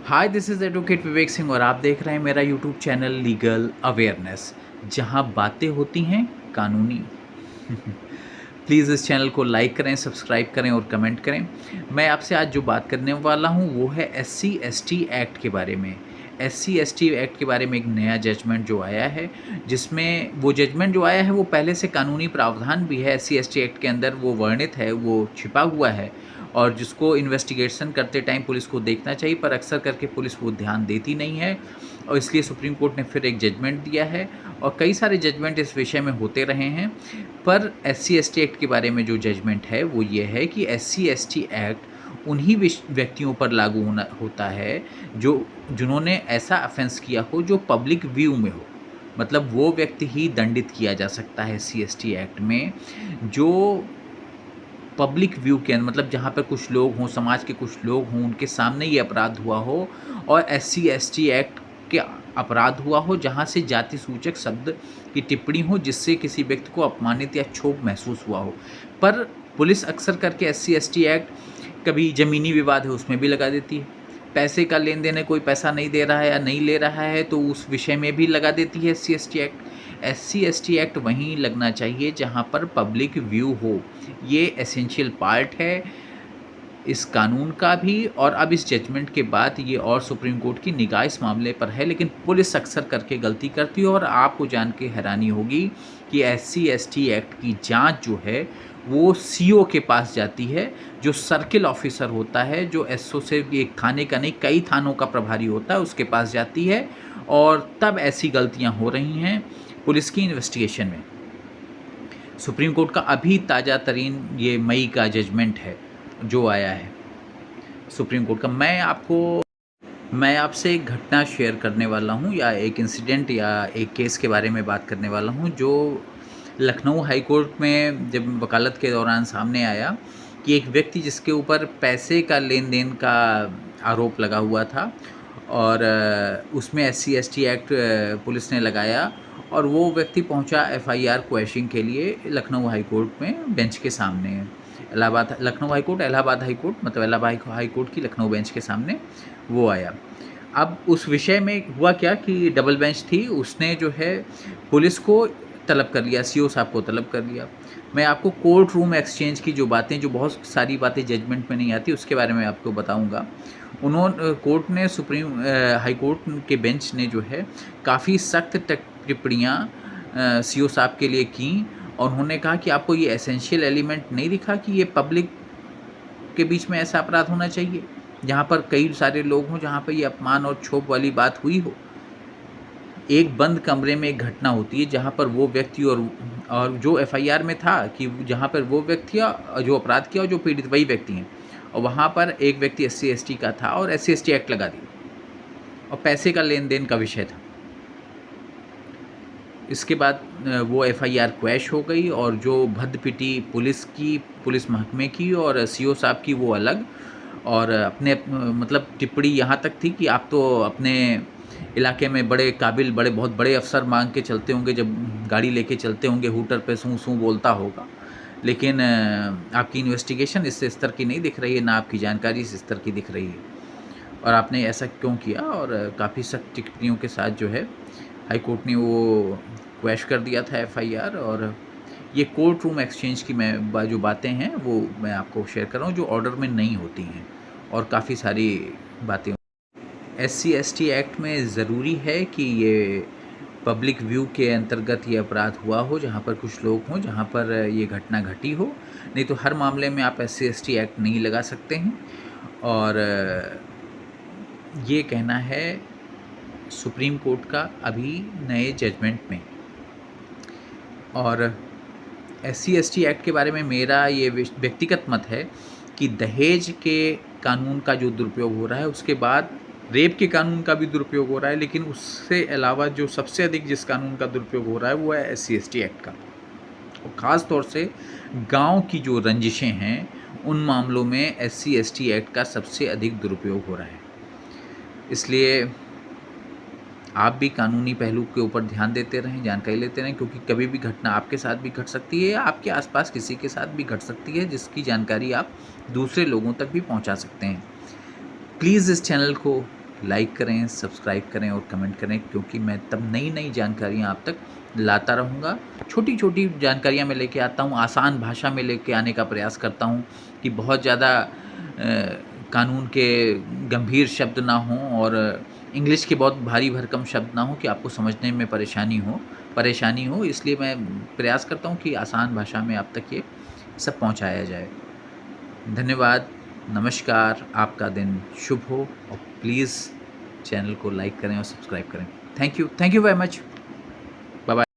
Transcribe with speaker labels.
Speaker 1: Hi, this is advocate Vivek Singh और आप देख रहे हैं मेरा यूट्यूब चैनल लीगल अवेयरनेस, जहां बातें होती हैं कानूनी। प्लीज़ इस चैनल को लाइक करें, सब्सक्राइब करें और कमेंट करें। मैं आपसे आज जो बात करने वाला हूं वो है एससी एसटी एक्ट के बारे में। एससी एसटी एक्ट के बारे में एक नया जजमेंट जो आया है, जिसमें वो जजमेंट जो आया है वो पहले से कानूनी प्रावधान भी है एससी एसटी एक्ट के अंदर, वो वर्णित है, वो छिपा हुआ है और जिसको इन्वेस्टिगेशन करते टाइम पुलिस को देखना चाहिए, पर अक्सर करके पुलिस वो ध्यान देती नहीं है और इसलिए सुप्रीम कोर्ट ने फिर एक जजमेंट दिया है और कई सारे जजमेंट इस विषय में होते रहे हैं। पर एससी एसटी एक्ट के बारे में जो जजमेंट है वो ये है कि एससी एसटी एक्ट उन्हीं व्यक्तियों पर लागू होता है जो जिन्होंने ऐसा ऑफेंस किया हो जो पब्लिक व्यू में हो। मतलब वो व्यक्ति ही दंडित किया जा सकता है एससी एसटी एक्ट में जो पब्लिक व्यू के अंदर, मतलब जहाँ पर कुछ लोग हों, समाज के कुछ लोग हों, उनके सामने ये अपराध हुआ हो और एससी एसटी एक्ट के अपराध हुआ हो जहाँ से जाति सूचक शब्द की टिप्पणी हो जिससे किसी व्यक्ति को अपमानित या क्षोभ महसूस हुआ हो। पर पुलिस अक्सर करके एससी एसटी एक्ट कभी ज़मीनी विवाद है उसमें भी लगा देती है, पैसे का लेन देन है, कोई पैसा नहीं दे रहा है या नहीं ले रहा है तो उस विषय में भी लगा देती है SC ST act. SC ST act वहीं लगना चाहिए जहाँ पर पब्लिक व्यू हो। ये एसेंशियल पार्ट है इस कानून का भी और अब इस जजमेंट के बाद ये और सुप्रीम कोर्ट की निगाह इस मामले पर है, लेकिन पुलिस अक्सर करके गलती करती है और आपको जान के हैरानी होगी कि एससी एसटी एक्ट की जांच जो है वो सीओ के पास जाती है, जो सर्किल ऑफिसर होता है, जो एसओ से एक थाने का नहीं कई थानों का प्रभारी होता है, उसके पास जाती है और तब ऐसी गलतियां हो रही हैं पुलिस की इन्वेस्टिगेशन में। सुप्रीम कोर्ट का अभी ताज़ा तरीन ये मई का जजमेंट है जो आया है सुप्रीम कोर्ट का। मैं आपसे एक घटना शेयर करने वाला हूँ या एक इंसिडेंट या एक केस के बारे में बात करने वाला हूँ जो लखनऊ हाई कोर्ट में जब वकालत के दौरान सामने आया कि एक व्यक्ति जिसके ऊपर पैसे का लेन देन का आरोप लगा हुआ था और उसमें एससी एसटी एक्ट पुलिस ने लगाया और वो व्यक्ति पहुंचा एफआईआर क्वैशिंग के लिए लखनऊ हाई कोर्ट में बेंच के सामने। Lucknow high court Allahabad high court, मतलब इलाहाबाद हाई कोर्ट की लखनऊ बेंच के सामने वो आया। अब उस विषय में हुआ क्या कि डबल बेंच थी, उसने जो है पुलिस को तलब कर लिया, सीओ साहब को तलब कर लिया। मैं आपको कोर्ट रूम एक्सचेंज की जो बातें, जो बहुत सारी बातें जजमेंट में नहीं आती, उसके बारे में आपको बताऊंगा। कोर्ट ने सुप्रीम हाई कोर्ट के बेंच ने जो है काफ़ी सख्त टिप्पणियाँ सीओ साहब के लिए की और उन्होंने कहा कि आपको ये एसेंशियल एलिमेंट नहीं दिखा कि ये पब्लिक के बीच में ऐसा अपराध होना चाहिए जहाँ पर कई सारे लोग हों, जहाँ पर ये अपमान और क्षोभ वाली बात हुई हो। एक बंद कमरे में एक घटना होती है जहाँ पर वो व्यक्ति और जो एफआईआर में था कि जहाँ पर वो व्यक्ति जो अपराध किया और जो पीड़ित वही व्यक्ति हैं, और वहाँ पर एक व्यक्ति एससी एसटी का था और एससी एसटी एक्ट लगा दिया और पैसे का लेन देन का विषय था। इसके बाद वो एफआईआर क्वैश हो गई और जो भद्द पिटी पुलिस महकमे की और सीओ साहब की वो अलग, और अपने मतलब टिप्पणी यहाँ तक थी कि आप तो अपने इलाके में बड़े काबिल बहुत बड़े अफसर मांग के चलते होंगे, जब गाड़ी लेके चलते होंगे हूटर पे सूं सूं बोलता होगा, लेकिन आपकी इन्वेस्टिगेशन इस स्तर की नहीं दिख रही है, ना आपकी जानकारी इस स्तर की दिख रही है, और आपने ऐसा क्यों किया। और काफ़ी सख्त टिप्पणियों के साथ जो है हाई कोर्ट ने वो क्वैश कर दिया था एफआईआर। और ये कोर्ट रूम एक्सचेंज की मैं जो बातें हैं वो मैं आपको शेयर कर रहा हूँ जो ऑर्डर में नहीं होती हैं और काफ़ी सारी बातें। एससी एसटी एक्ट में ज़रूरी है कि ये पब्लिक व्यू के अंतर्गत ये अपराध हुआ हो, जहाँ पर कुछ लोग हों, जहाँ पर ये घटना घटी हो, नहीं तो हर मामले में आप एससी एसटी एक्ट नहीं लगा सकते हैं। और ये कहना है सुप्रीम कोर्ट का अभी नए जजमेंट में। और एससी एसटी एक्ट के बारे में मेरा ये व्यक्तिगत मत है कि दहेज के कानून का जो दुरुपयोग हो रहा है, उसके बाद रेप के कानून का भी दुरुपयोग हो रहा है, लेकिन उससे अलावा जो सबसे अधिक जिस कानून का दुरुपयोग हो रहा है वो है एससी एसटी एक्ट का। और ख़ास तौर से गांव की जो रंजिशें हैं उन मामलों में एससी एसटी एक्ट का सबसे अधिक दुरुपयोग हो रहा है। इसलिए आप भी कानूनी पहलू के ऊपर ध्यान देते रहें, जानकारी लेते रहें, क्योंकि कभी भी घटना आपके साथ भी घट सकती है या आपके आसपास किसी के साथ भी घट सकती है, जिसकी जानकारी आप दूसरे लोगों तक भी पहुंचा सकते हैं। प्लीज़ इस चैनल को लाइक करें, सब्सक्राइब करें और कमेंट करें, क्योंकि मैं तब नई जानकारियाँ आप तक लाता रहूँगा। छोटी-छोटी जानकारियाँ मैं लेके आता हूँ, आसान भाषा में लेके आने का प्रयास करता हूँ कि बहुत ज़्यादा कानून के गंभीर शब्द ना हों और इंग्लिश के बहुत भारी भरकम शब्द ना हों कि आपको समझने में परेशानी हो। इसलिए मैं प्रयास करता हूँ कि आसान भाषा में आप तक ये सब पहुँचाया जाए। धन्यवाद, नमस्कार, आपका दिन शुभ हो और प्लीज़ चैनल को लाइक करें और सब्सक्राइब करें। Thank you very much. Bye bye.